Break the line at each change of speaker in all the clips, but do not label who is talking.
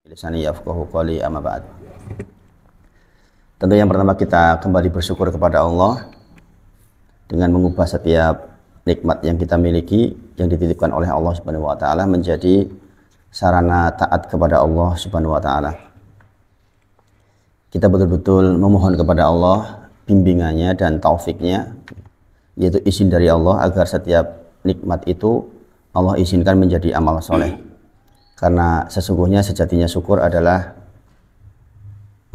Lisani yafqahu qawli amma ba'd. Tentu yang pertama kita kembali bersyukur kepada Allah dengan mengubah setiap nikmat yang kita miliki yang dititipkan oleh Allah Subhanahu wa taala menjadi sarana taat kepada Allah Subhanahu wa taala. Kita betul-betul memohon kepada Allah bimbingannya dan taufiknya, yaitu izin dari Allah agar setiap nikmat itu Allah izinkan menjadi amal soleh. Karena sesungguhnya sejatinya syukur adalah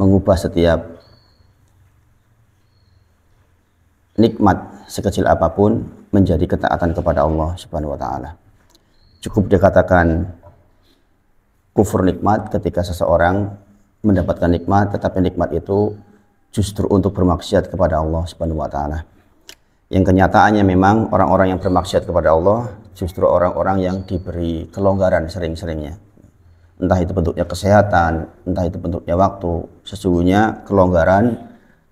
mengubah setiap nikmat sekecil apapun menjadi ketaatan kepada Allah Subhanahu wa taala. Cukup dikatakan kufur nikmat ketika seseorang mendapatkan nikmat tetapi nikmat itu justru untuk bermaksiat kepada Allah Subhanahu wa taala. Yang kenyataannya memang orang-orang yang bermaksiat kepada Allah justru orang-orang yang diberi kelonggaran sering-seringnya. Entah itu bentuknya kesehatan, entah itu bentuknya waktu. Sesungguhnya kelonggaran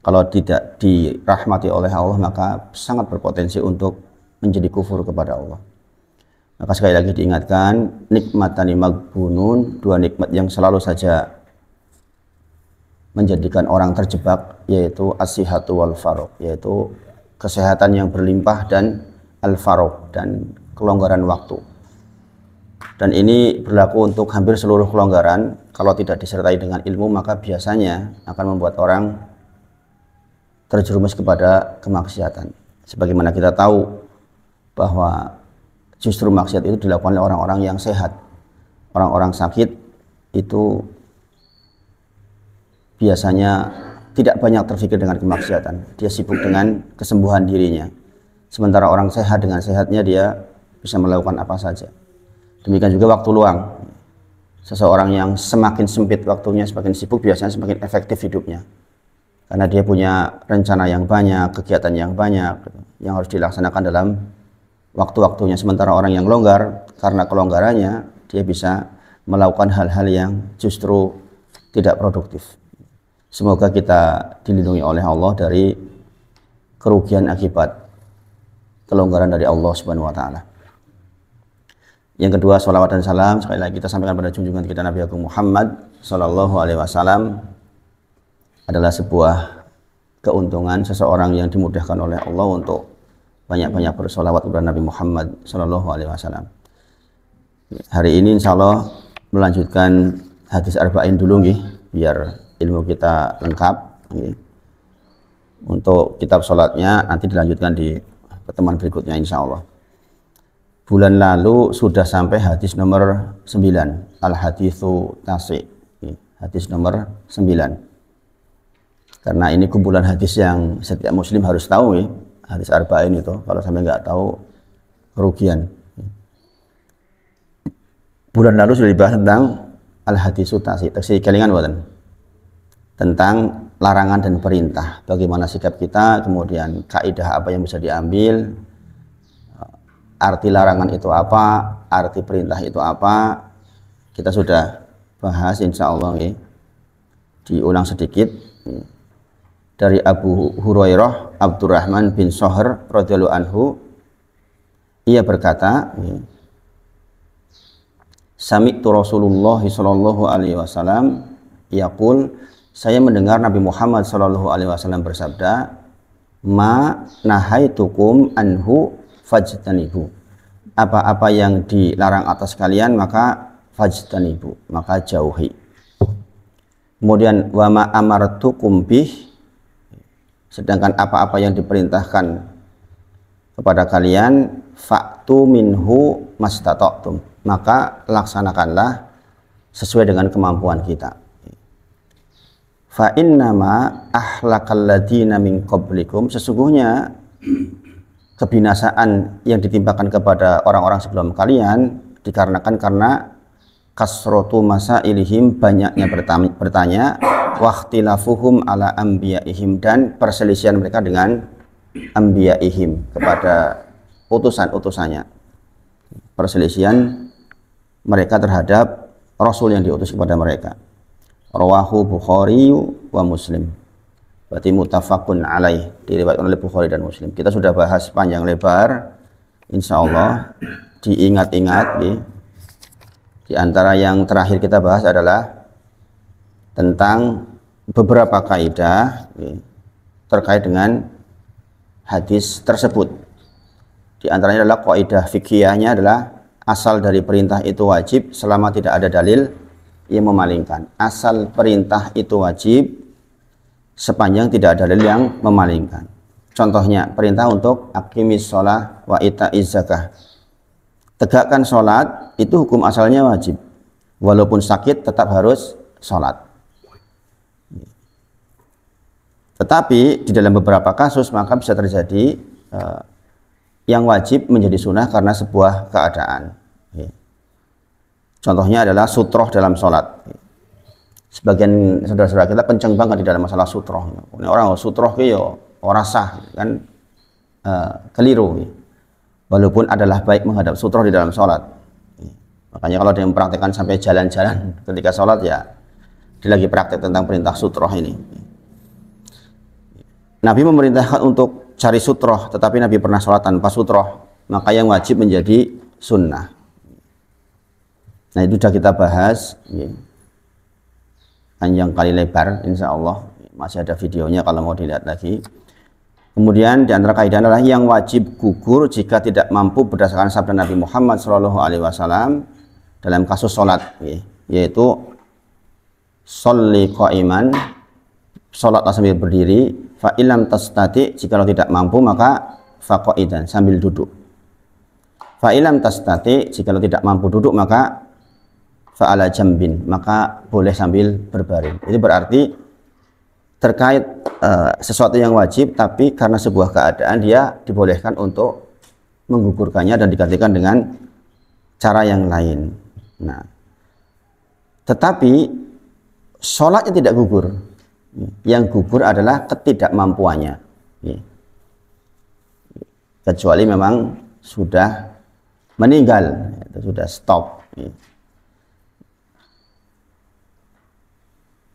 kalau tidak dirahmati oleh Allah maka sangat berpotensi untuk menjadi kufur kepada Allah. Maka sekali lagi diingatkan, nikmatani maghbunun, dua nikmat yang selalu saja menjadikan orang terjebak, yaitu as-sihhatu wal faragh, yaitu kesehatan yang berlimpah dan al-faragh dan kelonggaran waktu. Dan ini berlaku untuk hampir seluruh kelonggaran. Kalau tidak disertai dengan ilmu maka biasanya akan membuat orang terjerumus kepada kemaksiatan. Sebagaimana kita tahu bahwa justru maksiat itu dilakukan oleh orang-orang yang sehat. Orang-orang sakit itu biasanya tidak banyak terfikir dengan kemaksiatan. Dia sibuk dengan kesembuhan dirinya. Sementara orang sehat dengan sehatnya dia bisa melakukan apa saja. Demikian juga waktu luang. Seseorang yang semakin sempit waktunya, semakin sibuk, biasanya semakin efektif hidupnya. Karena dia punya rencana yang banyak, kegiatan yang banyak, yang harus dilaksanakan dalam waktu-waktunya. Sementara orang yang longgar, karena kelonggarannya, dia bisa melakukan hal-hal yang justru tidak produktif. Semoga kita dilindungi oleh Allah dari kerugian akibat kelonggaran dari Allah Subhanahu wa taala. Yang kedua, salawat dan salam sekali lagi kita sampaikan pada junjungan kita Nabi Agung Muhammad sallallahu alaihi wasallam adalah sebuah keuntungan seseorang yang dimudahkan oleh Allah untuk banyak-banyak bersolawat kepada Nabi Muhammad sallallahu alaihi wasallam. Hari ini insyaallah melanjutkan hadis arba'in dulu nggih, biar ilmu kita lengkap. Untuk kitab sholatnya nanti dilanjutkan di pertemuan berikutnya insyaallah. Bulan lalu sudah sampai hadis nomor 9, al-haditsu tasi', hadis nomor 9. Karena ini kumpulan hadis yang setiap muslim harus tahu ya, hadis arba'in itu. Kalau sampai nggak tahu kerugian. Bulan lalu sudah dibahas tentang al-haditsu tasi', taksi kelingan buatan, tentang larangan dan perintah, bagaimana sikap kita, kemudian kaidah apa yang bisa diambil, arti larangan itu apa, arti perintah itu apa. Kita sudah bahas insyaallah ya. Diulang sedikit dari Abu Hurairah Abdurrahman bin Shahr radhiyallahu anhu, ia berkata, sami'tu Rasulullah sallallahu alaihi wasallam yaqul, saya mendengar Nabi Muhammad sallallahu alaihi wasallam bersabda, ma nahaitukum anhu fajtanibu, apa-apa yang dilarang atas kalian maka fajtanibu, maka jauhi. Kemudian wa ma amartukum bih, sedangkan apa-apa yang diperintahkan kepada kalian fa'tu minhu mastata'tum, maka laksanakanlah sesuai dengan kemampuan kita. Fa innama ahlakal ladina min qablikum, sesungguhnya kebinasaan yang ditimpakan kepada orang-orang sebelum kalian dikarenakan karena kasrotu masailihim, banyaknya bertanya, waqtilafuhum ala anbiyaihim, dan perselisihan mereka dengan anbiyaihim, kepada utusan-utusannya, perselisihan mereka terhadap rasul yang diutus kepada mereka. Rawahu Bukhari wa Muslim, berarti muttafaqun alaih, diriwayatkan oleh Bukhari dan Muslim. Kita sudah bahas panjang lebar, insyaallah diingat-ingat. Di antara yang terakhir kita bahas adalah tentang beberapa kaidah terkait dengan hadis tersebut. Di antaranya adalah kaidah fikihnya adalah asal dari perintah itu wajib selama tidak ada dalil yang memalingkan. Asal perintah itu wajib sepanjang tidak ada dalil yang memalingkan. Contohnya perintah untuk aqimis shalah wa ita'iz zakah. Tegakkan sholat itu hukum asalnya wajib. Walaupun sakit tetap harus sholat. Tetapi di dalam beberapa kasus maka bisa terjadi yang wajib menjadi sunnah karena sebuah keadaan. Contohnya adalah sutroh dalam sholat. Sebagian saudara-saudara kita kenceng banget di dalam masalah sutroh. Orang sutroh itu orang sah kan, keliru. Walaupun adalah baik menghadap sutroh di dalam sholat. Makanya kalau dia mempraktekkan sampai jalan-jalan ketika sholat, ya dia lagi praktek tentang perintah sutroh ini. Nabi memerintahkan untuk cari sutroh, tetapi Nabi pernah sholat tanpa sutroh, maka yang wajib menjadi sunnah. Nah itu sudah kita bahas panjang kali lebar, insya Allah masih ada videonya kalau mau dilihat lagi. Kemudian di antara kaidah adalah yang wajib gugur jika tidak mampu berdasarkan sabda Nabi Muhammad SAW dalam kasus sholat, yaitu sholli qa'iman, sholatlah sambil berdiri, fa ilam tastati, jikalau tidak mampu maka fa qa'idan, sambil duduk. Fa ilam tastati, jikalau tidak mampu duduk maka fa ala jambin, maka boleh sambil berbaring. Itu berarti terkait sesuatu yang wajib, tapi karena sebuah keadaan dia dibolehkan untuk menggugurkannya dan digantikan dengan cara yang lain. Nah, tetapi sholatnya tidak gugur. Yang gugur adalah ketidakmampuannya, kecuali memang sudah meninggal, sudah stop.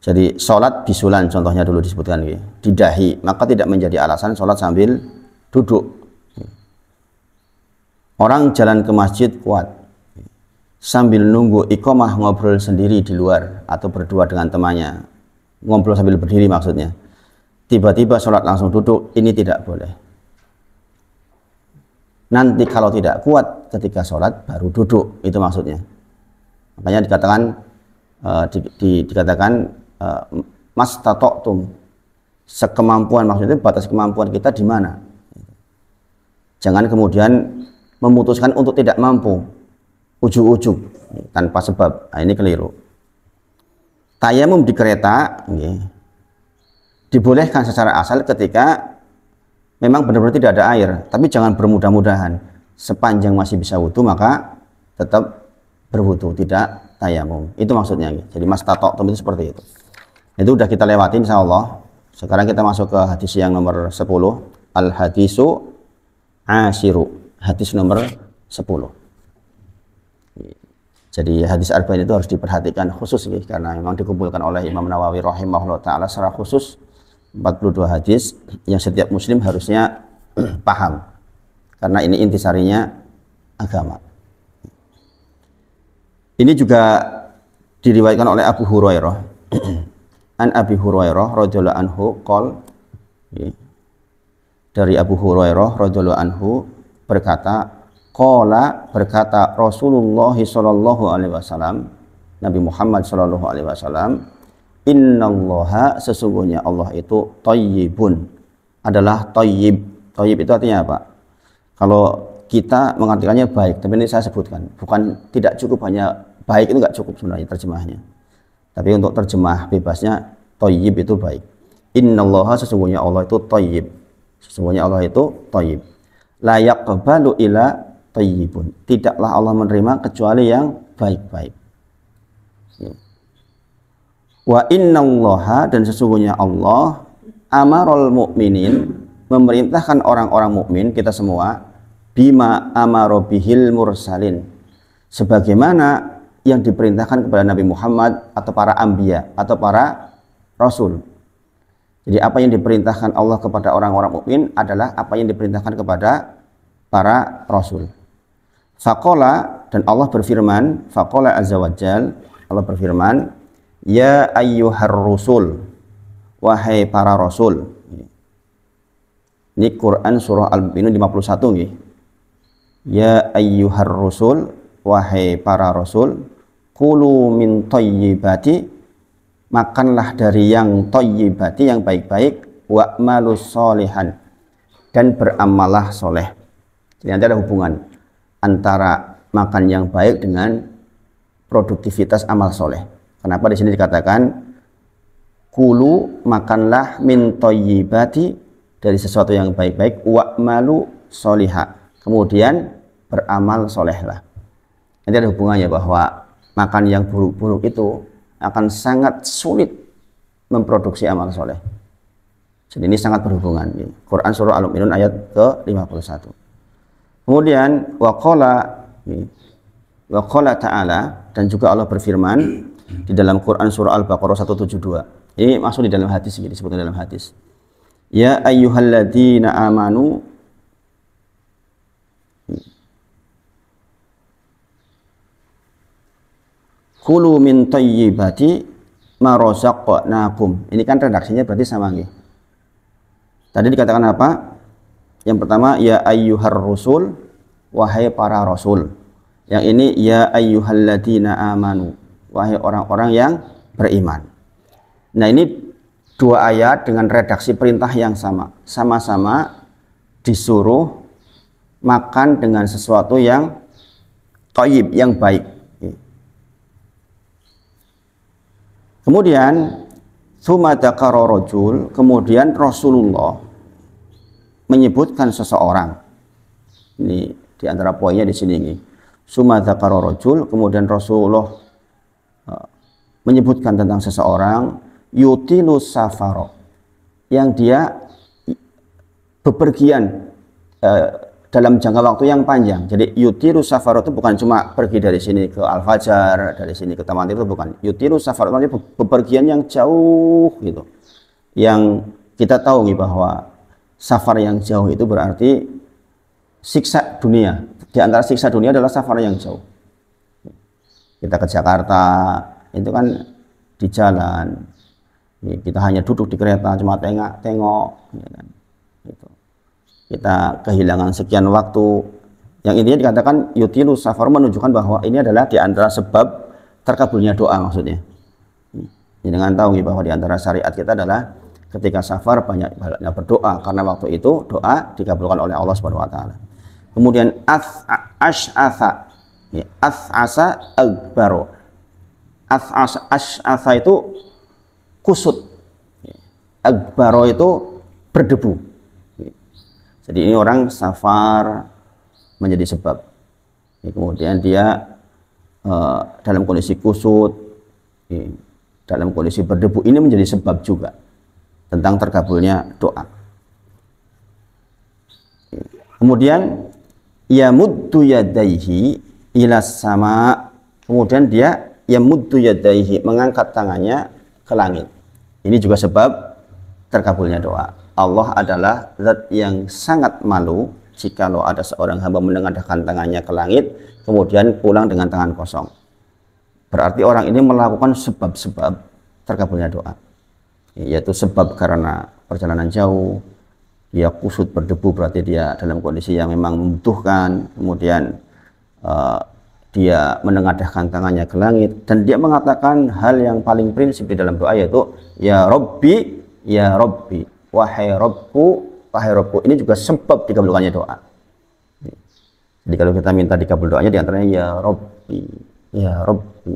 Jadi sholat bisulan contohnya dulu disebutkan, di dahi, maka tidak menjadi alasan sholat sambil duduk. Orang jalan ke masjid kuat, sambil nunggu iqomah ngobrol sendiri di luar atau berdua dengan temannya, ngobrol sambil berdiri maksudnya. Tiba-tiba sholat langsung duduk, ini tidak boleh. Nanti kalau tidak kuat ketika sholat baru duduk, itu maksudnya. Makanya dikatakan dikatakan mastata'tum, sekemampuan, maksudnya batas kemampuan kita di mana. Jangan kemudian memutuskan untuk tidak mampu ujug-ujug tanpa sebab. Nah, ini keliru. Tayamum di kereta dibolehkan secara asal ketika memang benar-benar tidak ada air, tapi jangan bermudah-mudahan. Sepanjang masih bisa wudu maka tetap berwudu, tidak tayamum. Itu maksudnya. Jadi mastata'tum itu seperti itu. Itu udah kita lewatin insyaallah. Sekarang kita masuk ke hadis yang nomor 10. Al hadisu asyiru. Hadis nomor 10. Jadi hadis arba'in itu harus diperhatikan khusus karena memang dikumpulkan oleh Imam Nawawi rahimahullah taala secara khusus 42 hadis yang setiap muslim harusnya paham. Karena ini intisarinya agama. Ini juga diriwayatkan oleh Abu Hurairah. An Abi Hurairah radhiyallahu anhu qol, dari Abu Hurairah radhiyallahu anhu berkata, qala, berkata Rasulullah sallallahu alaihi wasallam, Nabi Muhammad sallallahu alaihi wasallam, innallaha, sesungguhnya Allah itu thayyibun, adalah thayyib. Thayyib itu artinya apa? Kalau kita mengartikannya baik, tapi ini saya sebutkan, bukan tidak cukup hanya baik, itu enggak cukup sebenarnya terjemahnya. Tapi untuk terjemah bebasnya thayyib itu baik. Innallaha, sesungguhnya Allah itu thayyib. Sesungguhnya Allah itu thayyib. La yaqbalu ila thayyibun. Tidaklah Allah menerima kecuali yang baik-baik. Wa innallaha, dan sesungguhnya Allah amarul mukminin, memerintahkan orang-orang mukmin, kita semua, bima amaro bihil mursalin, sebagaimana yang diperintahkan kepada Nabi Muhammad atau para anbiya atau para rasul. Jadi apa yang diperintahkan Allah kepada orang-orang mukmin adalah apa yang diperintahkan kepada para rasul. Faqala, dan Allah berfirman, faqala azza wajal, Allah berfirman, Ya ayyuhar rusul, wahai para rasul. Ini Quran surah Al-Mu'minun 51 nggih. Ya ayyuhar rusul, wahai para rasul, kulu min thayyibati, makanlah dari yang thayyibati, yang baik-baik, wa'malus sholihan, dan beramalah soleh. Jadi nanti ada hubungan antara makan yang baik dengan produktivitas amal soleh. Kenapa di sini dikatakan kulu, makanlah, min thayyibati, dari sesuatu yang baik-baik, wa'malu sholiha, kemudian beramal solehlah. Nanti ada hubungannya bahwa makan yang buruk-buruk itu akan sangat sulit memproduksi amal soleh. Jadi ini sangat berhubungan. Quran surah Al-Mu'minun ayat ke-51. Kemudian waqala ta'ala, dan juga Allah berfirman di dalam Quran surah Al-Baqarah 172. Ini masuk di dalam hadis, disebutkan dalam hadis. Ya ayyuhalladzina amanu kulu min thayyibati ma razaqnakum. Ini kan redaksinya berarti sama nggih. Tadi dikatakan apa? Yang pertama ya ayyuhar rusul, wahai para rasul. Yang ini ya ayyuhalladzina amanu, wahai orang-orang yang beriman. Nah, ini dua ayat dengan redaksi perintah yang sama. Sama-sama disuruh makan dengan sesuatu yang thayyib, yang baik. Kemudian tsumma dzakara rajul, kemudian Rasulullah menyebutkan seseorang. Ini di antara poinnya di sini nih. Tsumma dzakara rajul, kemudian Rasulullah menyebutkan tentang seseorang yutilu safaro, yang dia bepergian dalam jangka waktu yang panjang. Jadi yutilu safaro itu bukan cuma pergi dari sini ke Al-Fajar, dari sini ke Taman itu bukan. Yutilu safaro itu bepergian yang jauh gitu. Yang kita tahu nih bahwa safar yang jauh itu berarti siksa dunia. Di antara siksa dunia adalah safar yang jauh. Kita ke Jakarta itu kan di jalan, kita hanya duduk di kereta cuma tengok, ya kan? Gitu. Kita kehilangan sekian waktu. Yang intinya dikatakan yutilu safar, menunjukkan bahwa ini adalah di antara sebab terkabulnya doa maksudnya. Ini dengan tahu bahwa di antara syariat kita adalah ketika safar banyak berdoa, karena waktu itu doa dikabulkan oleh Allah Subhanahu wa taala. Kemudian as'asa, ya, as'asa akbaro. As'asa itu kusut, akbaro itu berdebu. Jadi ini orang safar menjadi sebab. Kemudian dia dalam kondisi kusut, dalam kondisi berdebu, ini menjadi sebab juga tentang terkabulnya doa. Kemudian yamuddu yadaihi ilas sama, kemudian dia yamuddu yadaihi, mengangkat tangannya ke langit. Ini juga sebab terkabulnya doa. Allah adalah zat yang sangat malu jikalau ada seorang hamba menengadahkan tangannya ke langit kemudian pulang dengan tangan kosong. Berarti orang ini melakukan sebab-sebab terkabulnya doa, yaitu sebab karena perjalanan jauh, dia kusut berdebu, berarti dia dalam kondisi yang memang membutuhkan. Kemudian dia menengadahkan tangannya ke langit, dan dia mengatakan hal yang paling prinsip di dalam doa, yaitu ya Rabbi, ya Rabbi, wahai Rabbku, wahai Rabbku. Ini juga sebab dikabulkannya doa. Jadi kalau kita minta dikabul doanya, diantaranya ya Rabbi, ya Rabbi.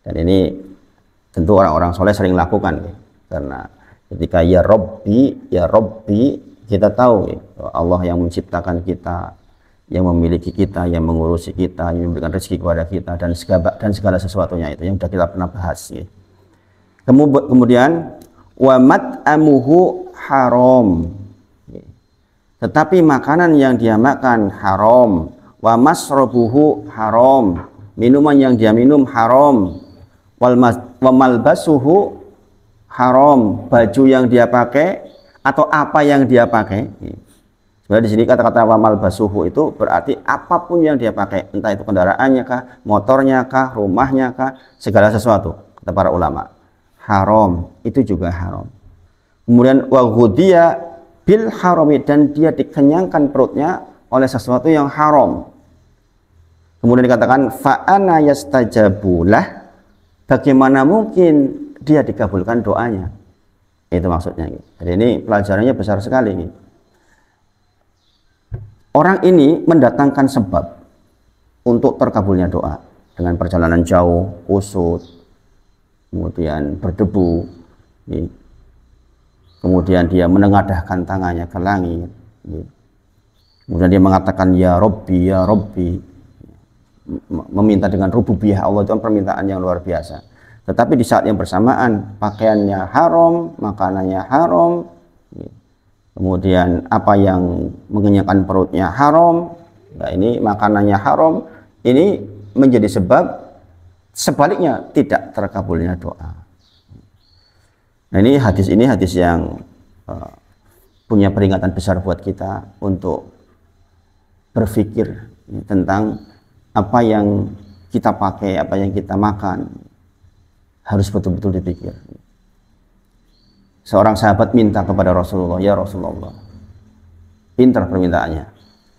Dan ini tentu orang-orang soleh sering lakukan, karena ketika ya Rabbi, kita tahu Allah yang menciptakan kita, yang memiliki kita, yang mengurusi kita, yang memberikan rezeki kepada kita, dan segala sesuatunya itu yang sudah kita pernah bahas. Kemudian wa mat'amuhu haram, tetapi makanan yang dia makan haram. Wa masrabuhu haram, minuman yang dia minum haram. Wa malbasuhu haram, baju yang dia pakai atau apa yang dia pakai. Sebenarnya di sini kata-kata wa malbasuhu itu berarti apapun yang dia pakai, entah itu kendaraannya kah, motornya kah, rumahnya kah, segala sesuatu. kata para ulama. Haram, itu juga haram. Kemudian wa ghudhiya bil harami, dan dia dikenyangkan perutnya oleh sesuatu yang haram. Kemudian dikatakan fa ana yastajabulah, bagaimana mungkin dia dikabulkan doanya. Itu maksudnya. Jadi ini pelajarannya besar sekali. Orang ini mendatangkan sebab untuk terkabulnya doa dengan perjalanan jauh, kusut, kemudian berdebu, kemudian dia menengadahkan tangannya ke langit, kemudian dia mengatakan ya Robbi, ya Robbi, meminta dengan rububiyah Allah. Itu permintaan yang luar biasa. Tetapi di saat yang bersamaan pakaiannya haram, makanannya haram, kemudian apa yang mengenyangkan perutnya haram, nah ini makanannya haram, ini menjadi sebab sebaliknya tidak terkabulnya doa. Nah ini hadis yang punya peringatan besar buat kita untuk berpikir tentang apa yang kita pakai, apa yang kita makan, harus betul-betul dipikir. Seorang sahabat minta kepada Rasulullah, ya Rasulullah, pintar permintaannya,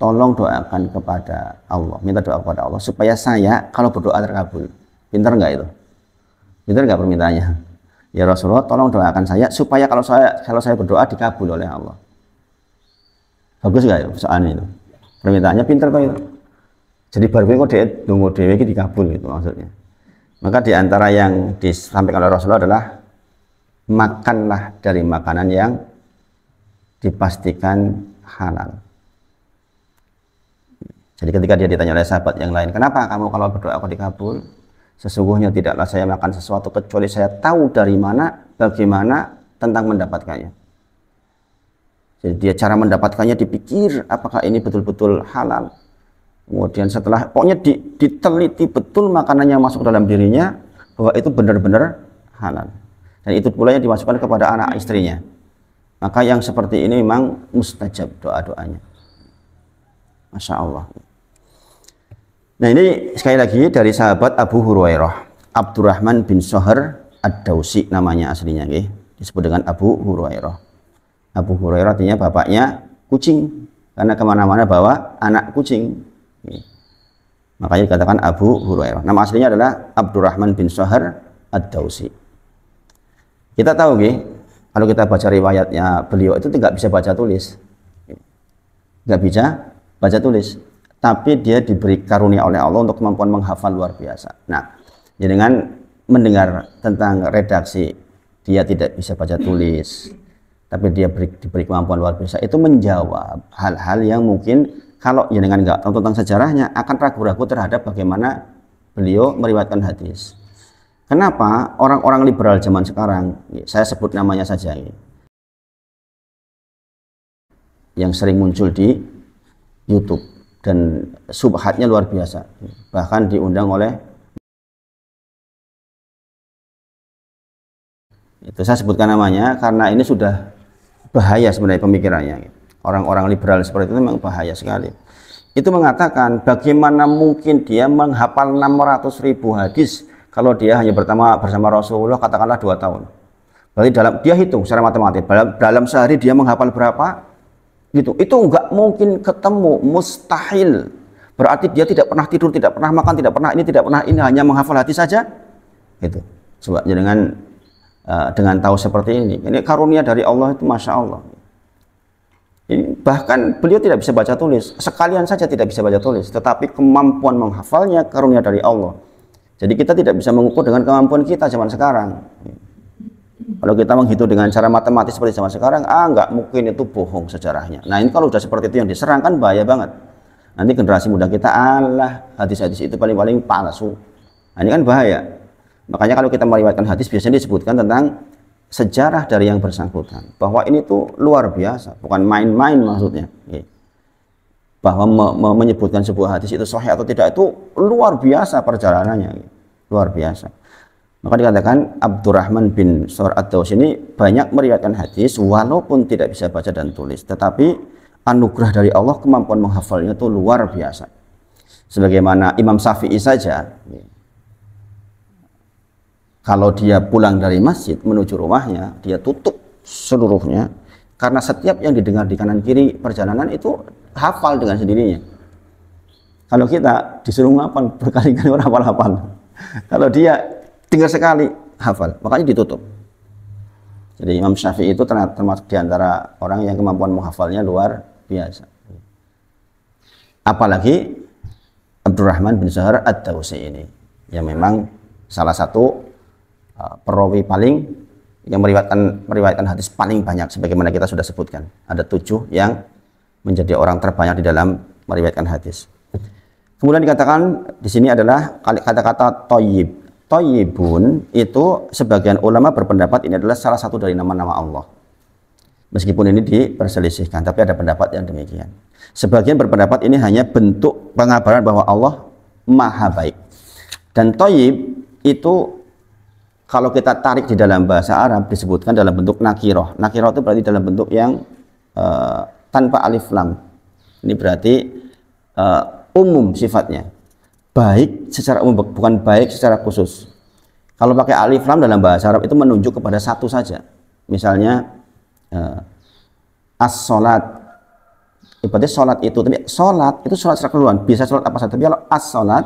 tolong doakan kepada Allah, minta doa kepada Allah supaya saya kalau berdoa terkabul. Pintar nggak itu? Pintar nggak permintaannya? Ya Rasulullah, tolong doakan saya supaya kalau saya berdoa dikabul oleh Allah. Bagus nggak itu soalnya itu? Permintaannya pintar kok itu. Jadi baru kok dia tunggu dewe dikabul gitu maksudnya. Maka diantara yang disampaikan oleh Rasulullah adalah makanlah dari makanan yang dipastikan halal. Jadi ketika dia ditanya oleh sahabat yang lain, kenapa kamu kalau berdoa kok dikabul? Sesungguhnya tidaklah saya makan sesuatu kecuali saya tahu dari mana, bagaimana tentang mendapatkannya. Jadi dia cara mendapatkannya dipikir apakah ini betul-betul halal. Kemudian setelah pokoknya diteliti betul makanan yang masuk dalam dirinya bahwa itu benar-benar halal. Dan itu pula yang dimasukkan kepada anak istrinya. Maka yang seperti ini memang mustajab doa-doanya. Masya Allah. Nah ini sekali lagi dari sahabat Abu Hurairah, Abdurrahman bin Shahr ad-Dausi namanya aslinya, disebut dengan Abu Hurairah. Abu Hurairah artinya bapaknya kucing, karena kemana-mana bawa anak kucing. Makanya dikatakan Abu Hurairah. Nama aslinya adalah Abdurrahman bin Shahr ad-Dausi. Kita tahu kalau kita baca riwayatnya beliau itu tidak bisa baca tulis, nggak bisa baca tulis, tapi dia diberi karunia oleh Allah untuk kemampuan menghafal luar biasa. Nah, dengan mendengar tentang redaksi dia tidak bisa baca tulis, tapi dia diberi kemampuan luar biasa, itu menjawab hal-hal yang mungkin kalau jenengan nggak tahu tentang sejarahnya akan ragu-ragu terhadap bagaimana beliau meriwayatkan hadis. Kenapa orang-orang liberal zaman sekarang, saya sebut namanya saja, yang sering muncul di YouTube dan subhatnya luar biasa, bahkan diundang oleh, itu saya sebutkan namanya karena ini sudah bahaya sebenarnya pemikirannya. Orang-orang liberal seperti itu memang bahaya sekali. Itu mengatakan bagaimana mungkin dia menghafal 600.000 hadis kalau dia hanya bersama Rasulullah katakanlah 2 tahun. Berarti dia hitung secara matematik dalam sehari dia menghafal berapa? Gitu. Itu enggak mungkin ketemu, mustahil. Berarti dia tidak pernah tidur, tidak pernah makan, tidak pernah ini, hanya menghafal hadis saja. Gitu. Coba dengan tahu seperti ini karunia dari Allah itu Masya Allah. Bahkan beliau tidak bisa baca tulis, sekalian saja tidak bisa baca tulis, tetapi kemampuan menghafalnya karunia dari Allah. Jadi kita tidak bisa mengukur dengan kemampuan kita zaman sekarang. Kalau kita menghitung dengan cara matematis seperti zaman sekarang, nggak mungkin, itu bohong sejarahnya. Nah ini kalau sudah seperti itu yang diserang kan bahaya banget. Nanti generasi muda kita, hadis-hadis itu paling-paling palsu. Nah ini kan bahaya. Makanya kalau kita meriwayatkan hadis biasanya disebutkan tentang sejarah dari yang bersangkutan, bahwa ini tuh luar biasa, bukan main-main maksudnya. Bahwa menyebutkan sebuah hadis itu sahih atau tidak itu luar biasa perjalanannya, luar biasa. Maka dikatakan Abdurrahman bin Shahr ad-Dausi ini banyak meriwayatkan hadis walaupun tidak bisa baca dan tulis, tetapi anugerah dari Allah, kemampuan menghafalnya itu luar biasa. Sebagaimana Imam Syafi'i saja, Kalau dia pulang dari masjid menuju rumahnya, dia tutup seluruhnya, karena setiap yang didengar di kanan kiri perjalanan itu hafal dengan sendirinya. Kalau kita disuruh ngapal berkali-kali orang hafal-hafal. Kalau dia dengar sekali hafal, makanya ditutup. Jadi Imam Syafi'i itu termasuk di antara orang yang kemampuan menghafalnya luar biasa. Apalagi Abdurrahman bin Zahar Ad-Dawsi ini, yang memang salah satu perawi paling yang meriwayatkan hadis paling banyak, sebagaimana kita sudah sebutkan. Ada 7 yang menjadi orang terbanyak di dalam meriwayatkan hadis. Kemudian dikatakan di sini adalah kata-kata thayyib. Thayyibun itu sebagian ulama berpendapat ini adalah salah satu dari nama-nama Allah. Meskipun ini diperselisihkan, tapi ada pendapat yang demikian. Sebagian berpendapat ini hanya bentuk pengabaran bahwa Allah maha baik. Dan thayyib itu kalau kita tarik di dalam bahasa Arab disebutkan dalam bentuk nakiroh. Nakiroh itu berarti dalam bentuk yang tanpa alif lam. Ini berarti umum sifatnya. Baik secara umum, bukan baik secara khusus. Kalau pakai alif lam dalam bahasa Arab itu menunjuk kepada satu saja. Misalnya as-sholat. Berarti sholat itu, tapi sholat itu sholat secara keseluruhan. Bisa sholat apa saja. Tapi kalau as-sholat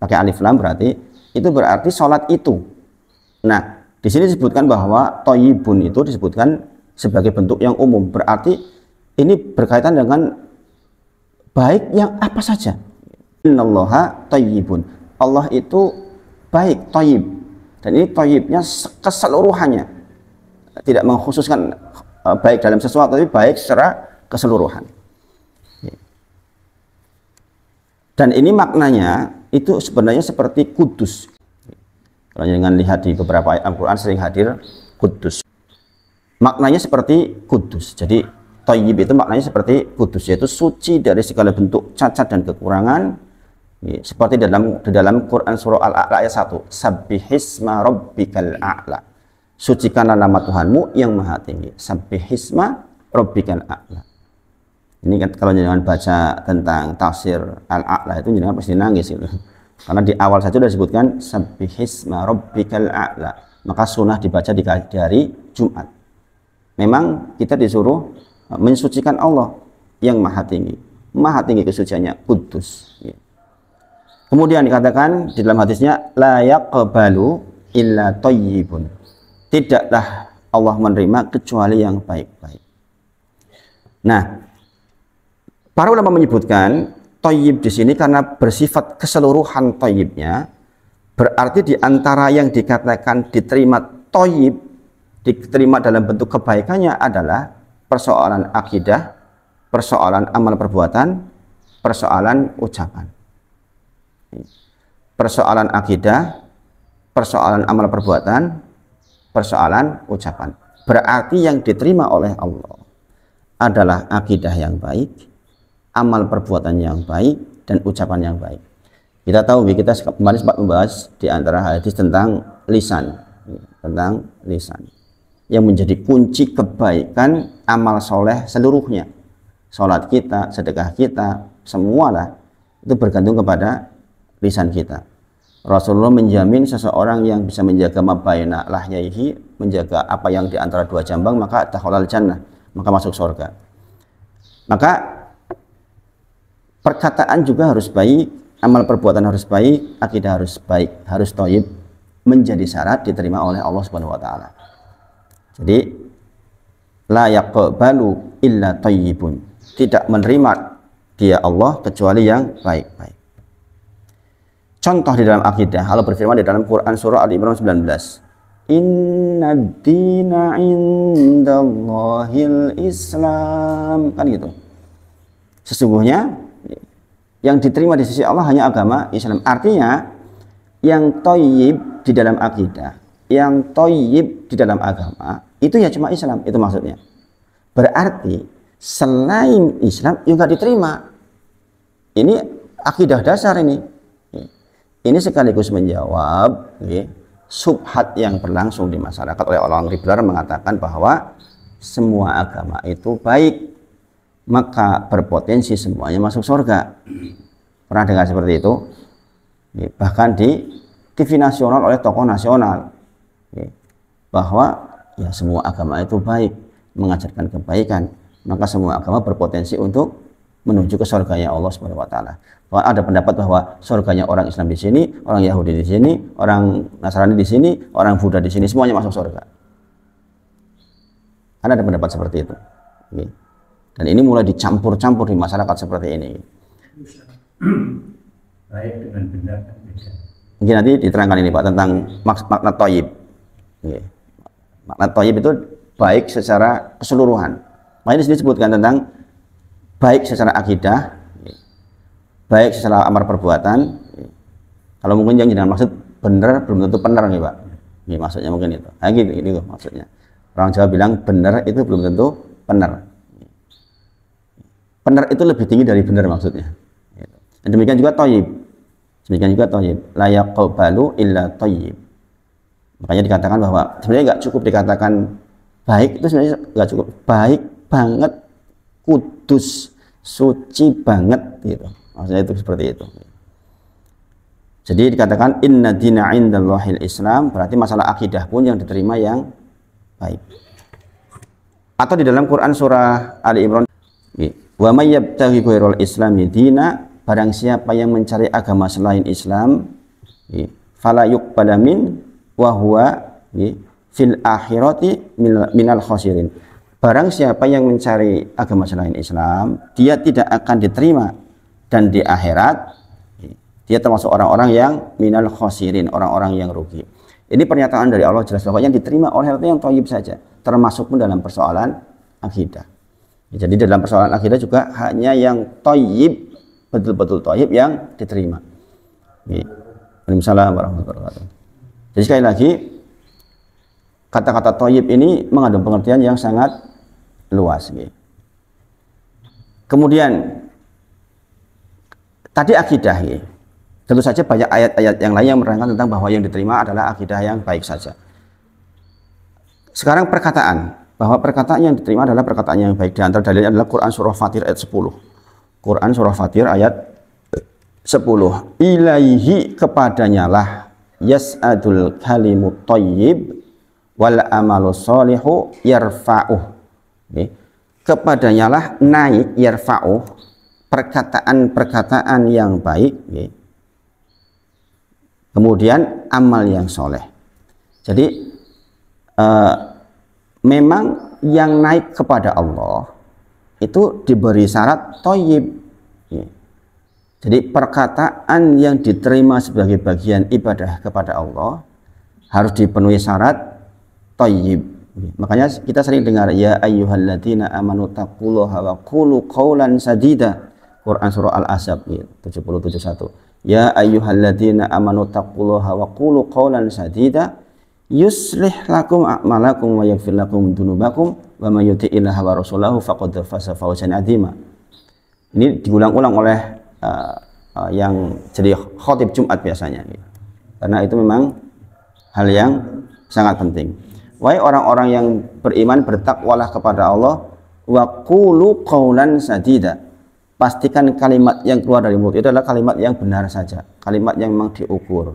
pakai alif lam berarti itu berarti sholat itu. Nah, di sini disebutkan bahwa thayyibun itu disebutkan sebagai bentuk yang umum. Berarti ini berkaitan dengan baik yang apa saja. Innallaha thayyibun. Allah itu baik, thayyib. Dan ini thayyibnya keseluruhannya. Tidak mengkhususkan baik dalam sesuatu, tapi baik secara keseluruhan. Dan ini maknanya itu sebenarnya seperti kudus. Kalau jangan lihat di beberapa ayat Al-Quran sering hadir kudus. Maknanya seperti kudus. Jadi thayyib itu maknanya seperti kudus, yaitu suci dari segala bentuk cacat dan kekurangan. Seperti di dalam Quran surah Al-A'la ayat 1. Sabbihisma rabbikal a'la. Sucikanlah nama Tuhanmu yang maha tinggi. Sabbihisma rabbikal a'la. Ini kan kalau jangan baca tentang tafsir Al-A'la itu jangan pasti nangis gitu. Karena di awal saja sudah disebutkan sabbihisma rabbikal a'la. Maka sunnah dibaca di hari Jumat. Memang kita disuruh mensucikan Allah yang maha tinggi. Maha tinggi kesuciannya, kudus. Kemudian dikatakan di dalam hadisnya la yaqbalu illa thayyibun. Tidaklah Allah menerima kecuali yang baik-baik. Nah, para ulama menyebutkan thayyib di sini karena bersifat keseluruhan thayyibnya, berarti di antara yang dikatakan diterima thayyib, diterima dalam bentuk kebaikannya adalah persoalan akidah, persoalan amal perbuatan, persoalan ucapan. Persoalan akidah, persoalan amal perbuatan, persoalan ucapan. Berarti yang diterima oleh Allah adalah akidah yang baik, amal perbuatan yang baik, dan ucapan yang baik. Kita tahu, kita kemarin sempat membahas di antara hadis tentang lisan, yang menjadi kunci kebaikan amal soleh seluruhnya. Salat kita, sedekah kita, semualah itu bergantung kepada lisan kita. Rasulullah menjamin seseorang yang bisa menjaga mabaina lahyaihi, menjaga apa yang di antara dua jambang, maka dakhalal jannah, maka masuk surga. Maka perkataan juga harus baik, amal perbuatan harus baik, akidah harus baik, harus thayyib, menjadi syarat diterima oleh Allah Subhanahu wa taala. Jadi la yaqbalu illa thayyibun. Tidak menerima dia Allah kecuali yang baik-baik. Contoh di dalam akidah, Allah berfirman di dalam Quran surah Al-Imran 19. Inna dina indallahil Islam. Kan gitu. Sesungguhnya yang diterima di sisi Allah hanya agama Islam. Artinya yang thayyib di dalam akidah, yang thayyib di dalam agama, itu ya cuma Islam, itu maksudnya. Berarti selain Islam juga diterima. Ini akidah dasar ini. Ini sekaligus menjawab subhat yang berlangsung di masyarakat oleh orang liberal mengatakan bahwa semua agama itu baik, maka berpotensi semuanya masuk surga. Pernah dengar seperti itu? Bahkan di TV nasional oleh tokoh nasional ya, bahwa ya semua agama itu baik, mengajarkan kebaikan, maka semua agama berpotensi untuk menuju ke surganya Allah Subhanahu wa taala. Bahwa ada pendapat bahwa surganya orang Islam di sini, orang Yahudi di sini, orang Nasrani di sini, orang Buddha di sini, semuanya masuk surga. Ada pendapat seperti itu. Ya. Dan ini mulai dicampur-campur di masyarakat seperti ini.
Baik dengan benar kan beda.
Mungkin nanti diterangkan ini Pak tentang makna thayyib. Ya. Makna thayyib itu baik secara keseluruhan. Makanya di sini disebutkan tentang baik secara akidah, baik secara amar perbuatan. Kalau mungkin yang dengan maksud benar belum tentu benar nih Pak. Ini maksudnya mungkin itu. Nah, gitu maksudnya. Orang Jawa bilang benar itu belum tentu benar. Benar itu lebih tinggi dari benar maksudnya. Dan demikian juga thayyib. Demikian juga thayyib. La yaqbalu illa thayyib. Makanya dikatakan bahwa sebenarnya nggak cukup dikatakan baik, itu sebenarnya nggak cukup. Baik banget, kudus, suci banget gitu. Maksudnya itu seperti itu. Jadi dikatakan inna dina indallahil Islam, berarti masalah akidah pun yang diterima yang baik. Atau di dalam Quran surah Ali Imran, wa may yabtaghi ghairal islami dina, barang siapa yang mencari agama selain Islam, fala yuqbala min wa huwa fil akhirati minal khasirin. Barang siapa yang mencari agama selain Islam, dia tidak akan diterima, dan di akhirat dia termasuk orang-orang yang minal khasirin, orang-orang yang rugi. Ini pernyataan dari Allah jelas bahwa yang diterima oleh Allah yang thayyib saja, termasuk pun dalam persoalan akidah. Jadi dalam persoalan akidah juga hanya yang thayyib, betul-betul thayyib yang diterima. Waalaikumsalam warahmatullahi wabarakatuh. Jadi sekali lagi, kata-kata thayyib ini mengandung pengertian yang sangat luas. Kemudian tadi akidah, tentu saja banyak ayat-ayat yang lain yang menerangkan tentang bahwa yang diterima adalah akidah yang baik saja. Sekarang perkataan, bahwa perkataan yang diterima adalah perkataan yang baik. Di antara dalilnya adalah Quran surah Fatir ayat 10. Quran surah Fatir ayat 10. Ilaihi, kepadanya lah yas'adul kalimut thayyib wal amalu sholihu yarfa'uh. Kepadanya lah naik yarfa'uh, perkataan-perkataan yang baik, kemudian amal yang soleh. Jadi memang yang naik kepada Allah itu diberi syarat thayyib. Jadi perkataan yang diterima sebagai bagian ibadah kepada Allah harus dipenuhi syarat thayyib. Makanya kita sering dengar ya ayyuhalladzina amanu taqullaha wa qulu qawlan sadida. Quran surah Al-Ahzab 70-71. Ya ayyuhalladzina amanu taqullaha wa qulu qawlan sadida yuslih lakum a'malakum wa yaghfir lakum dzunubakum wa may yuti'illaha wa rasulahu faqad faza fawzan 'azima. Ini diulang-ulang oleh yang jadi khotib Jumat biasanya, karena itu memang hal yang sangat penting. Wahai orang-orang yang beriman, bertakwalah kepada Allah, wa qulu qawlan sadida. Pastikan kalimat yang keluar dari mulut itu adalah kalimat yang benar saja, kalimat yang memang diukur.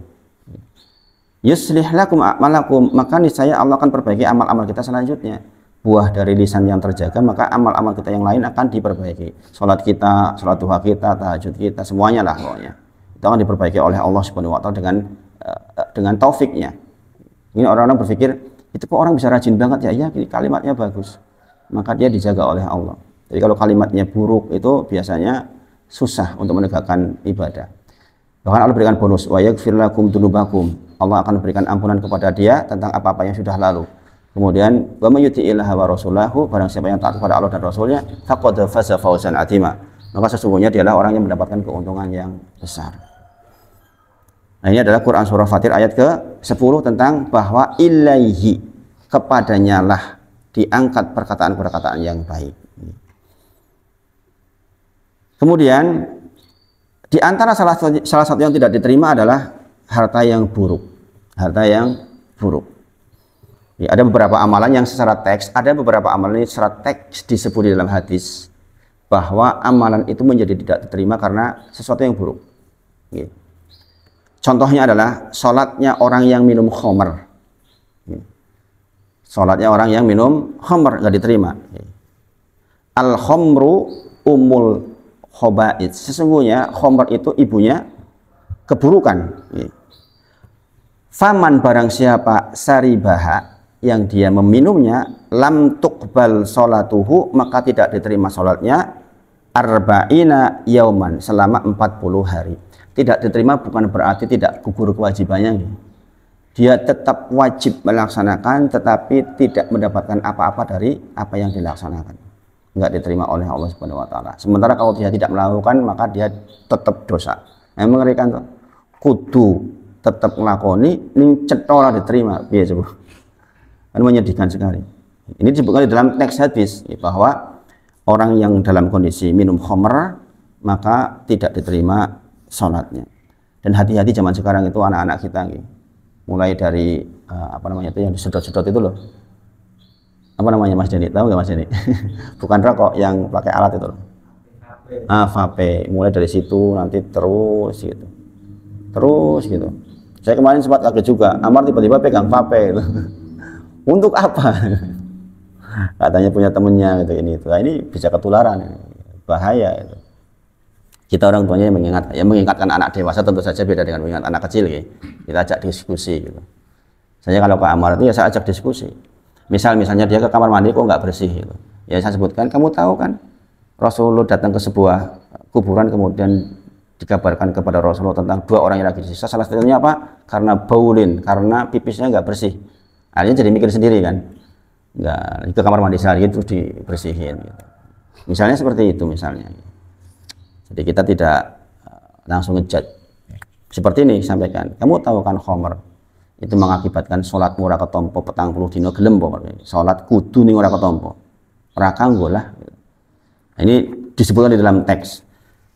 Yuslih lakum a'malakum, maka niscaya Allah akan perbaiki amal-amal kita selanjutnya. Buah dari lisan yang terjaga, maka amal-amal kita yang lain akan diperbaiki. Salat kita, salat duha kita, tahajud kita, semuanya lah pokoknya. Itu akan diperbaiki oleh Allah Subhanahu wa taala dengan taufiknya. Ini orang-orang berpikir, itu kok orang bisa rajin banget ya? Ya, kalimatnya bagus. Maka dia dijaga oleh Allah. Jadi kalau kalimatnya buruk itu biasanya susah untuk menegakkan ibadah. Bahkan Allah berikan bonus, wa yaghfir lakum dzunubakum. Allah akan berikan ampunan kepada dia tentang apa-apa yang sudah lalu. Kemudian wa may yuti'illaha wa rasulahu, barang siapa yang taat kepada Allah dan Rasulnya, faqad faza fawzan 'azima. Maka sesungguhnya dialah orang yang mendapatkan keuntungan yang besar. Nah, ini adalah Quran surah Fatir ayat ke-10 tentang bahwa ilaihi, kepadanya lah diangkat perkataan-perkataan yang baik. Kemudian di antara salah satu yang tidak diterima adalah harta yang buruk. Harta yang buruk. Ya, ada beberapa amalan yang secara teks, ada beberapa amalan yang secara teks disebut di dalam hadis bahwa amalan itu menjadi tidak diterima karena sesuatu yang buruk. Ya. Contohnya adalah sholatnya orang yang minum khamr. Sholatnya orang yang minum khamr nggak diterima. Al khamru umul khobait. Sesungguhnya khamr itu ibunya keburukan. Faman barang siapa saribaha yang dia meminumnya, lam tuqbal sholatuhu, maka tidak diterima sholatnya arba'ina yauman, selama 40 hari. Tidak diterima bukan berarti tidak gugur kewajibannya. Dia tetap wajib melaksanakan, tetapi tidak mendapatkan apa-apa dari apa yang dilaksanakan. Enggak diterima oleh Allah Subhanahu wa taala. Sementara kalau dia tidak melakukan, maka dia tetap dosa. Yang mengerikan tuh. Kudu tetap ngelakoni, ning cetha diterima. Piye coba? Kan menyedihkan sekali. Ini disebutkan di dalam teks hadis bahwa orang yang dalam kondisi minum khamr maka tidak diterima sholatnya. Dan hati-hati zaman sekarang itu anak-anak kita mulai dari apa namanya itu yang disedot-sedot itu loh. Apa namanya Mas Jeni? Tahu nggak Mas Jeni? Bukan rokok yang pakai alat itu loh. Vape. Mulai dari situ nanti terus gitu. Saya kemarin sempat kaget juga. Amar tiba-tiba pegang vape itu. Untuk apa? Katanya punya temennya gitu ini itu. Nah, ini bisa ketularan, bahaya itu. Kita orang tuanya yang mengingatkan anak dewasa tentu saja beda dengan mengingat anak kecil ya. Kita ajak diskusi gitu. Saya kalau ke Amar itu ya saya ajak diskusi. Misalnya dia ke kamar mandi kok nggak bersih gitu. Ya saya sebutkan, kamu tahu kan Rasulullah datang ke sebuah kuburan kemudian dikabarkan kepada Rasulullah tentang 2 orang yang lagi disiksa. Salah satunya apa? Karena baulin, karena pipisnya nggak bersih. Akhirnya jadi mikir sendiri kan. Nggak ke kamar mandi sehari itu dibersihin gitu. Misalnya seperti itu misalnya. Jadi kita tidak langsung ngejat. Seperti ini sampaikan. Kamu tahu kan khamr itu mengakibatkan sholat ora ketompo petang puluh dino gelem pokoknya. Sholat kudu ning ora ketompo. Ora kanggo lah. Nah, ini disebutkan di dalam teks.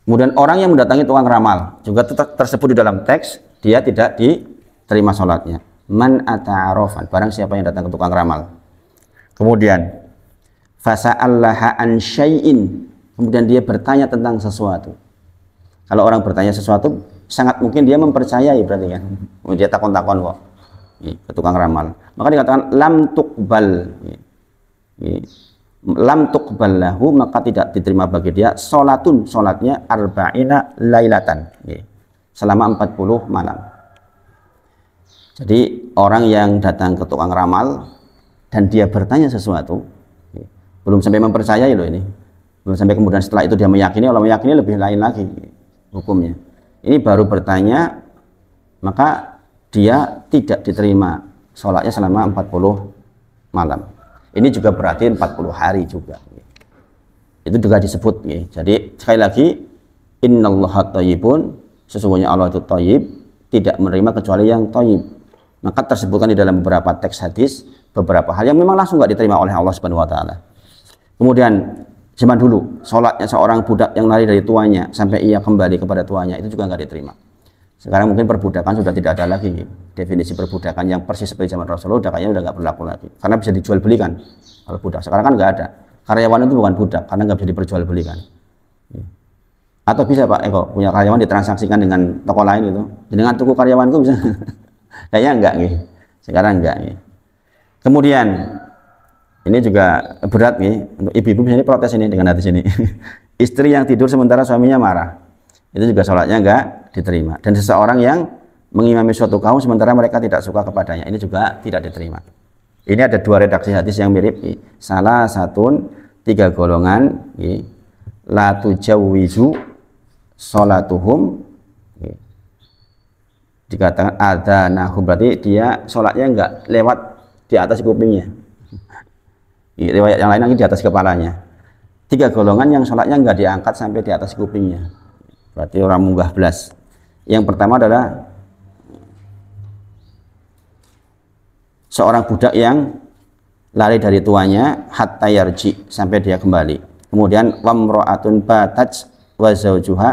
Kemudian orang yang mendatangi tukang ramal juga tersebut di dalam teks, dia tidak diterima sholatnya. Man ata'arofan, barang siapa yang datang ke tukang ramal. Kemudian fasa'allaha an syai'in, kemudian dia bertanya tentang sesuatu. Kalau orang bertanya sesuatu, sangat mungkin dia mempercayai berarti kan. Dia takon-takon kok ke tukang ramal. Maka dikatakan lam tuqbal. Lam tuqbal lahu, maka tidak diterima bagi dia sholatnya arba'ina lailatan. Selama 40 malam. Jadi orang yang datang ke tukang ramal dan dia bertanya sesuatu, belum sampai mempercayai loh ini. Belum sampai kemudian setelah itu dia meyakini, kalau meyakini lebih lain lagi hukumnya. Ini baru bertanya, maka dia tidak diterima sholatnya selama 40 malam. Ini juga berarti 40 hari juga. Itu juga disebut. Jadi sekali lagi, innallaha thayyibun, sesungguhnya Allah itu thayyib, tidak menerima kecuali yang thayyib. Maka tersebutkan di dalam beberapa teks hadis beberapa hal yang memang langsung nggak diterima oleh Allah Subhanahu wa taala. Kemudian zaman dulu sholatnya seorang budak yang lari dari tuannya sampai ia kembali kepada tuannya itu juga nggak diterima. Sekarang mungkin perbudakan sudah tidak ada lagi. Definisi perbudakan yang persis seperti zaman Rasulullah kayaknya udah nggak berlaku lagi. Karena bisa dijual belikan kalau budak. Sekarang kan nggak ada. Karyawan itu bukan budak karena nggak bisa diperjual belikan. Atau bisa Pak Eko punya karyawan ditransaksikan dengan toko lain gitu. Dengan tuku karyawanku bisa. Kayaknya enggak nih. Sekarang enggak nih. Kemudian ini juga berat nih untuk ibu-ibu misalnya protes ini dengan hadis ini. Istri yang tidur sementara suaminya marah. Itu juga sholatnya enggak diterima. Dan seseorang yang mengimami suatu kaum sementara mereka tidak suka kepadanya, ini juga tidak diterima. Ini ada 2 redaksi hadis yang mirip. Salah satun 3 golongan la tujawwizu sholatuhum, dikatakan adanahu, berarti dia sholatnya enggak lewat di atas kupingnya. Riwayat yang lain lagi di atas kepalanya. 3 golongan yang sholatnya enggak diangkat sampai di atas kupingnya, berarti orang munggah belas. Yang pertama adalah seorang budak yang lari dari tuannya hatta yarji, sampai dia kembali. Kemudian wamro'atun bataj wa zawjuha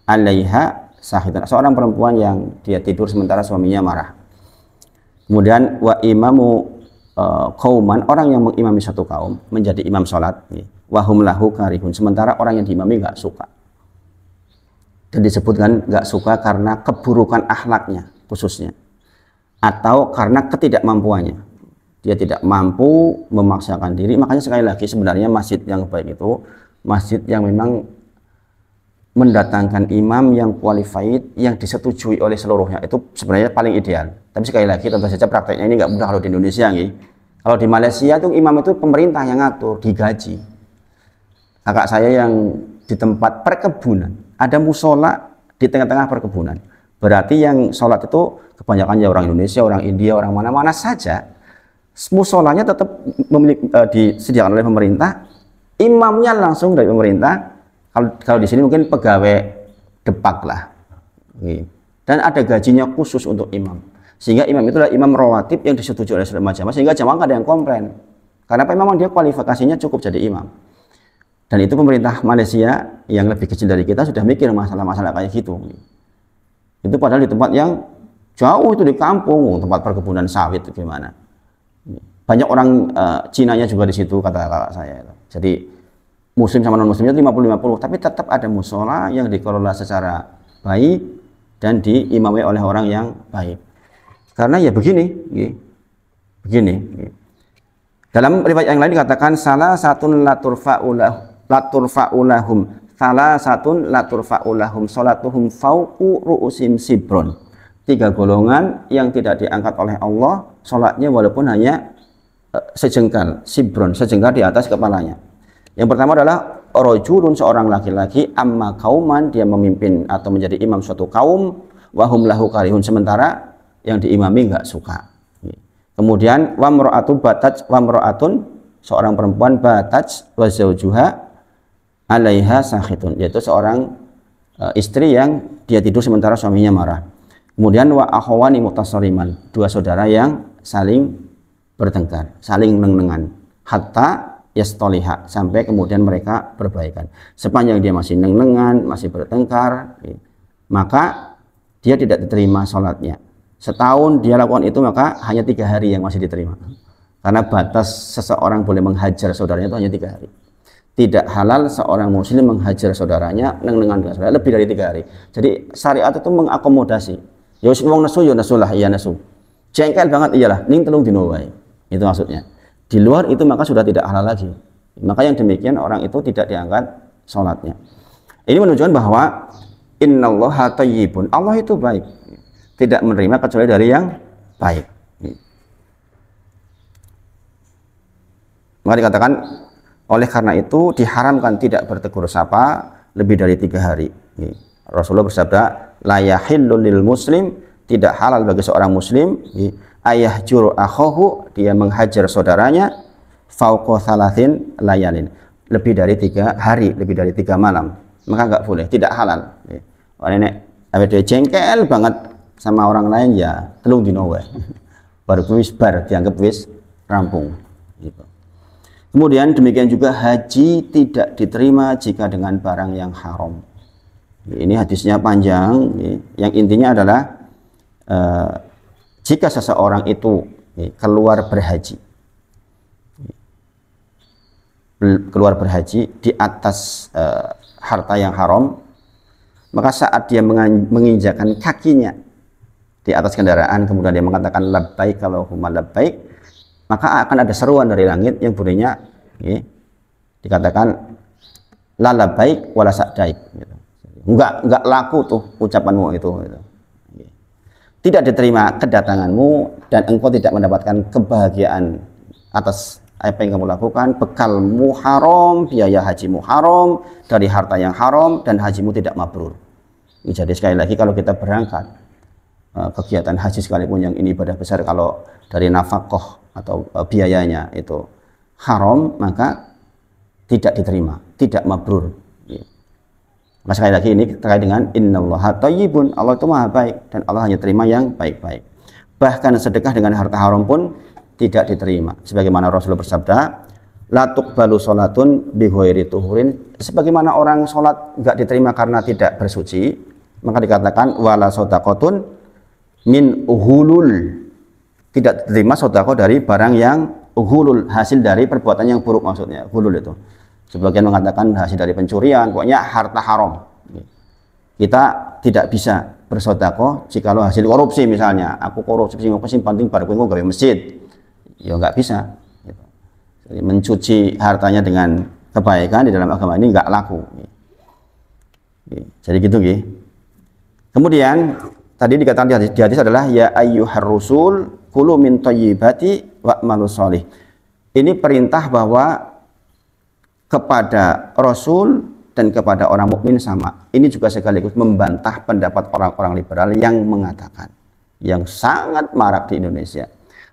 'alaiha sahitan, seorang perempuan yang dia tidur sementara suaminya marah. Kemudian wa imamu qauman, orang yang mengimami satu kaum menjadi imam sholat, wa hum lahu karihun, sementara orang yang diimami enggak suka. Dan disebutkan enggak suka karena keburukan akhlaknya khususnya, atau karena ketidakmampuannya. dia tidak mampu memaksakan diri. Makanya sekali lagi sebenarnya masjid yang baik itu masjid yang memang mendatangkan imam yang qualified, yang disetujui oleh seluruhnya, itu sebenarnya paling ideal. Tapi sekali lagi tentu saja prakteknya ini nggak mudah kalau di Indonesia nih. Kalau di Malaysia itu imam itu pemerintah yang ngatur, digaji. Kakak saya yang di tempat perkebunan, ada musola di tengah-tengah perkebunan. Berarti yang sholat itu kebanyakan ya orang Indonesia, orang India, orang mana-mana saja. Musolanya tetap disediakan oleh pemerintah, imamnya langsung dari pemerintah. Kalau di sini mungkin pegawai depak lah, dan ada gajinya khusus untuk imam, sehingga imam itu adalah imam rawatib yang disetujui oleh seluruh jamaah, sehingga jamaah nggak ada yang komplain. Karena apa? Memang dia kualifikasinya cukup jadi imam. Dan itu pemerintah Malaysia yang lebih kecil dari kita sudah mikir masalah-masalah kayak gitu. Itu padahal di tempat yang jauh, itu di kampung, tempat perkebunan sawit itu gimana. Banyak orang Cinanya juga di situ, kata kakak saya. Jadi muslim sama non muslimnya 50-50, tapi tetap ada musola yang dikelola secara baik dan diimami oleh orang yang baik. Karena ya begini. Dalam riwayat yang lain dikatakan salah satun laturfa'ulahum salatuhum fauqu ru'usim sibron. 3 golongan yang tidak diangkat oleh Allah salatnya walaupun hanya sejengkal, sibron, sejengkal di atas kepalanya. Yang pertama adalah rajulun, seorang laki-laki, amma kauman, dia memimpin atau menjadi imam suatu kaum, wahum lahu karihun, sementara yang diimami enggak suka. Kemudian wamra'atun, seorang perempuan, bataj wa zawjuha alaiha sakhitun, yaitu seorang istri yang dia tidur sementara suaminya marah. Kemudian wa akhwani mutasariman, 2 saudara yang saling bertengkar, saling neng-nengan, hatta yastoliha, sampai kemudian mereka berbaikan. Sepanjang dia masih neng-nengan, masih bertengkar, maka dia tidak diterima sholatnya. Setahun dia lakukan itu, maka hanya 3 hari yang masih diterima. Karena batas seseorang boleh menghajar saudaranya itu hanya 3 hari. Tidak halal seorang muslim menghajar saudaranya, neng-nengan dengan saudara lebih dari 3 hari. Jadi syariat itu mengakomodasi. Ya wis wong nesu ya nesulah, iya nesu. Jengkel banget iyalah, ning telung dino wae. Itu maksudnya. Di luar itu maka sudah tidak halal lagi. Maka yang demikian orang itu tidak diangkat sholatnya. Ini menunjukkan bahwa innallaha thayyibun, Allah itu baik, tidak menerima kecuali dari yang baik. Maka dikatakan oleh karena itu diharamkan tidak bertegur sapa lebih dari 3 hari. Rasulullah bersabda, la yahillu lil muslim, tidak halal bagi seorang muslim ayah juru akhohu, dia menghajar saudaranya, fauqa thalathin layalin, lebih dari 3 hari, lebih dari 3 malam, maka nggak boleh, tidak halal. Orang ini dia jengkel banget sama orang lain, ya telung dino wae, baru wis bar dianggap wis rampung. Gitu. Kemudian demikian juga haji tidak diterima jika dengan barang yang haram. Ini hadisnya panjang, yang intinya adalah jika seseorang itu keluar berhaji di atas harta yang haram, maka saat dia menginjakkan kakinya di atas kendaraan, kemudian dia mengatakan labbaik Allahumma labbaik, maka akan ada seruan dari langit yang bunyinya dikatakan la labbaik wala sa'daik, gitu. Enggak laku tuh ucapanmu itu, gitu. Tidak diterima kedatanganmu dan engkau tidak mendapatkan kebahagiaan atas apa yang kamu lakukan, bekalmu haram, biaya hajimu haram, dari harta yang haram, dan hajimu tidak mabrur. Jadi sekali lagi kalau kita berangkat kegiatan haji sekalipun yang ini ibadah besar, kalau dari nafkah atau biayanya itu haram, maka tidak diterima, tidak mabrur. Maka sekali lagi ini terkait dengan innallaha thayyibun, Allah itu maha baik dan Allah hanya terima yang baik-baik. Bahkan sedekah dengan harta haram pun tidak diterima. Sebagaimana Rasulullah bersabda, la tuqbalu sholatun bi ghairi tuhurin, sebagaimana orang sholat enggak diterima karena tidak bersuci, maka dikatakan wala shadaqatun min uhulul, tidak diterima sedekah dari barang yang uhulul, hasil dari perbuatan yang buruk, maksudnya uhulul itu. Sebagian mengatakan hasil dari pencurian, pokoknya harta haram. Kita tidak bisa bersedekah jika hasil korupsi, misalnya aku korupsi sing penting bar kowe gawe masjid. ya nggak bisa. Gitu. Jadi mencuci hartanya dengan kebaikan di dalam agama ini nggak laku. Jadi gitu, gitu. Kemudian tadi dikatakan di hadis adalah ya ayyuhar rusul kulu min thayyibati wa'malus sholih. Ini perintah bahwa kepada Rasul dan kepada orang mukmin sama. Ini juga sekaligus membantah pendapat orang-orang liberal yang mengatakan, yang sangat marak di Indonesia,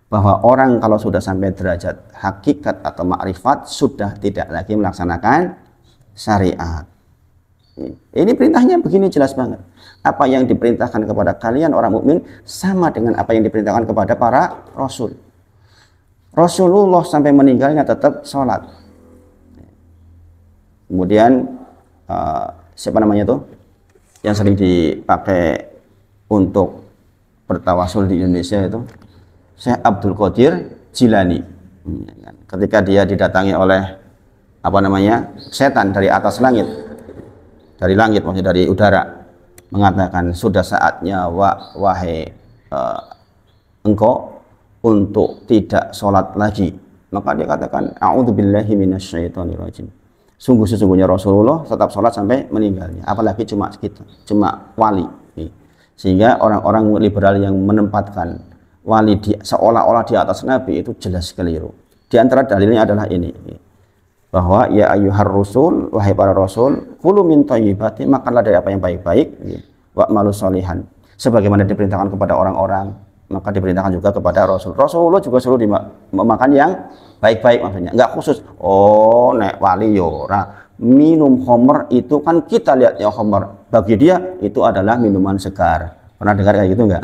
bahwa orang kalau sudah sampai derajat hakikat atau makrifat sudah tidak lagi melaksanakan syariat. Ini perintahnya begini jelas banget. Apa yang diperintahkan kepada kalian orang mukmin sama dengan apa yang diperintahkan kepada para rasul. Rasulullah sampai meninggalnya tetap sholat. Kemudian siapa namanya tuh yang sering dipakai untuk bertawasul di Indonesia itu Syekh Abdul Qadir Jilani. Ketika dia didatangi oleh apa namanya setan dari atas langit, maksudnya dari udara, mengatakan sudah saatnya wahai engkau untuk tidak sholat lagi. Maka dia katakan a'udzubillahi minasyaitonirrajim. Sesungguhnya Rasulullah tetap sholat sampai meninggalnya, apalagi cuma kita, cuma wali. Sehingga orang-orang liberal yang menempatkan wali seolah-olah di atas Nabi itu jelas keliru. Di antara dalilnya adalah ini, bahwa ya ayyuhar rusul, wahai para rasul, kulu min thayyibati, makanlah dari apa yang baik-baik, wa'malus sholihan, sebagaimana diperintahkan kepada orang-orang, maka diperintahkan juga kepada Rasul. Rasulullah juga suruh memakan yang baik-baik, maksudnya nggak khusus. Oh, nek wali yora minum khamr itu kan kita lihatnya khamr, bagi dia itu adalah minuman segar. Pernah dengar kayak gitu nggak?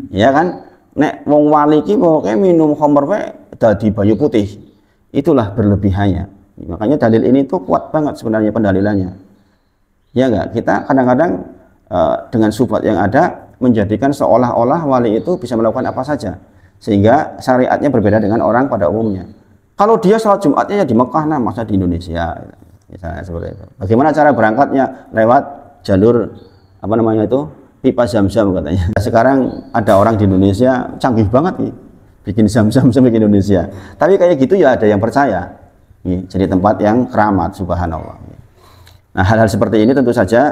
Ya kan, nek wong wali ki pokoknya minum khamr we dadi banyu putih, itulah berlebihannya. Makanya dalil ini tuh kuat banget sebenarnya pendalilannya. Ya nggak, kita kadang-kadang dengan subhat yang ada menjadikan seolah-olah wali itu bisa melakukan apa saja, sehingga syariatnya berbeda dengan orang pada umumnya. Kalau dia sholat Jumatnya ya di Mekah, nah masa di Indonesia, misalnya seperti itu. Bagaimana cara berangkatnya? Lewat jalur apa namanya itu, pipa Zam-Zam katanya. Sekarang ada orang di Indonesia canggih banget nih, bikin Zam-Zam sampai ke Indonesia. Tapi kayak gitu ya ada yang percaya. Jadi tempat yang keramat, subhanallah. Nah, hal-hal seperti ini tentu saja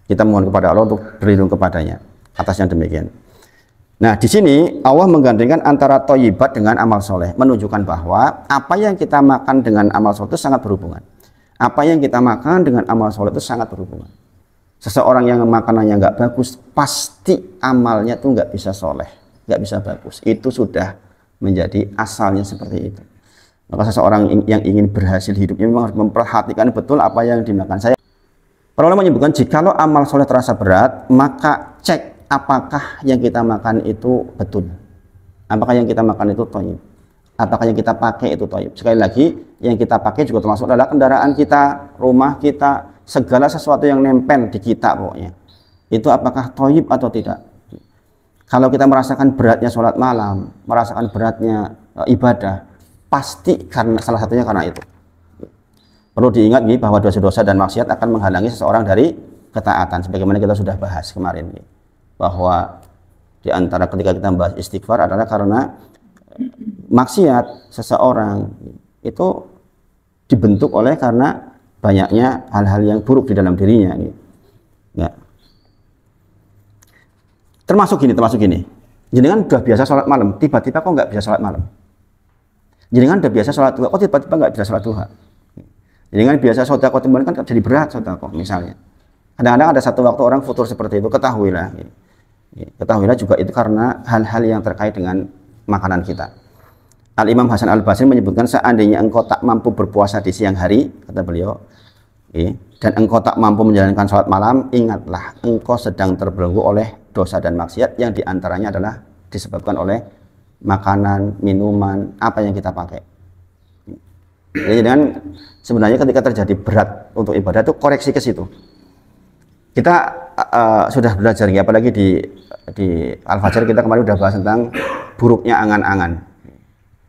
kita mohon kepada Allah untuk berlindung kepadanya atas yang demikian. Nah, di sini Allah menggandengkan antara thayyibat dengan amal soleh, menunjukkan bahwa apa yang kita makan dengan amal soleh itu sangat berhubungan. Apa yang kita makan dengan amal soleh itu sangat berhubungan. Seseorang yang makanannya nggak bagus, pasti amalnya tuh nggak bisa soleh, nggak bisa bagus. Itu sudah menjadi asalnya seperti itu. Maka seseorang yang ingin berhasil hidupnya memang harus memperhatikan betul apa yang dimakan. Para ulama menyebutkan jikalau amal soleh terasa berat, maka cek apakah yang kita makan itu betul, apakah yang kita makan itu thayyib, apakah yang kita pakai itu thayyib. Sekali lagi, yang kita pakai juga termasuk adalah kendaraan kita, rumah kita, segala sesuatu yang nempel di kita pokoknya. Itu apakah thayyib atau tidak. Kalau kita merasakan beratnya sholat malam, merasakan beratnya ibadah, pasti karena salah satunya karena itu. Perlu diingat nih bahwa dosa-dosa dan maksiat akan menghalangi seseorang dari ketaatan, sebagaimana kita sudah bahas kemarin nih, bahwa di antara ketika kita membahas istighfar adalah karena maksiat seseorang itu dibentuk oleh karena banyaknya hal-hal yang buruk di dalam dirinya. Ya. Termasuk gini. Jenengan udah biasa sholat malam, tiba-tiba kok nggak bisa sholat malam. Jenengan udah biasa sholat duha, kok tiba-tiba nggak bisa sholat duha. Jenengan biasa sedekah teman kan jadi berat sedekah misalnya. Kadang-kadang ada satu waktu orang futur seperti itu, ketahuilah. Ketahuilah juga itu karena hal-hal yang terkait dengan makanan kita. Al-Imam Hasan Al-Basri menyebutkan seandainya engkau tak mampu berpuasa di siang hari, kata beliau, dan engkau tak mampu menjalankan sholat malam, ingatlah engkau sedang terbelenggu oleh dosa dan maksiat yang diantaranya adalah disebabkan oleh makanan, minuman, apa yang kita pakai. Jadi dengan sebenarnya ketika terjadi berat untuk ibadah itu koreksi ke situ. Kita sudah belajar ya, apalagi di Al-Fajr kita kemarin sudah bahas tentang buruknya angan-angan.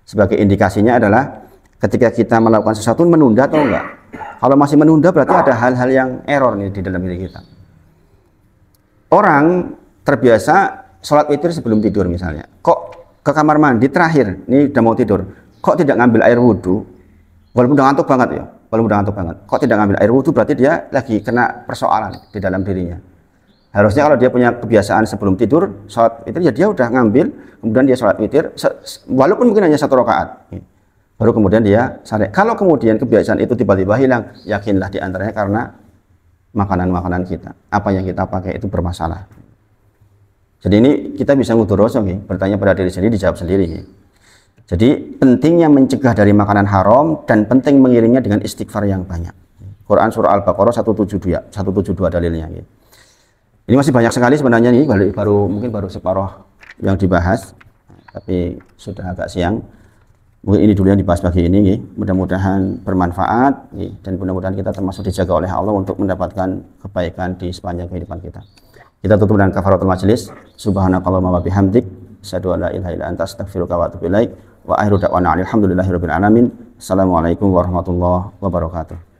Sebagai indikasinya adalah ketika kita melakukan sesuatu menunda atau enggak. Kalau masih menunda berarti ada hal-hal yang error nih di dalam diri kita. Orang terbiasa sholat witir sebelum tidur misalnya. Kok ke kamar mandi terakhir, ini udah mau tidur, kok tidak ngambil air wudhu, walaupun udah ngantuk banget ya, kok tidak ngambil air wudhu, berarti dia lagi kena persoalan di dalam dirinya. Harusnya kalau dia punya kebiasaan sebelum tidur sholat witir, ya dia udah ngambil, kemudian dia sholat witir, walaupun mungkin hanya 1 rakaat, baru kemudian dia sadar. Kalau kemudian kebiasaan itu tiba-tiba hilang, yakinlah diantaranya karena makanan-makanan kita, apa yang kita pakai itu bermasalah. Jadi ini kita bisa ngudur rasa, bertanya pada diri sendiri, dijawab sendiri. Jadi pentingnya mencegah dari makanan haram dan penting mengiringnya dengan istighfar yang banyak. Quran surah Al-Baqarah 172 dalilnya. Ini masih banyak sekali sebenarnya nih, mungkin baru separuh yang dibahas, tapi sudah agak siang. Mungkin ini dulu yang dibahas pagi ini. Mudah-mudahan bermanfaat dan mudah-mudahan kita termasuk dijaga oleh Allah untuk mendapatkan kebaikan di sepanjang kehidupan kita. Kita tutup dengan kafaratul majelis. Subhanakallahumma wa bihamdik, asyhadu an la ilaha illa anta, astaghfiruka wa atubu ilaik. Wa akhiru da'wana alhamdulillahirabbil alamin. Assalamualaikum warahmatullahi wabarakatuh.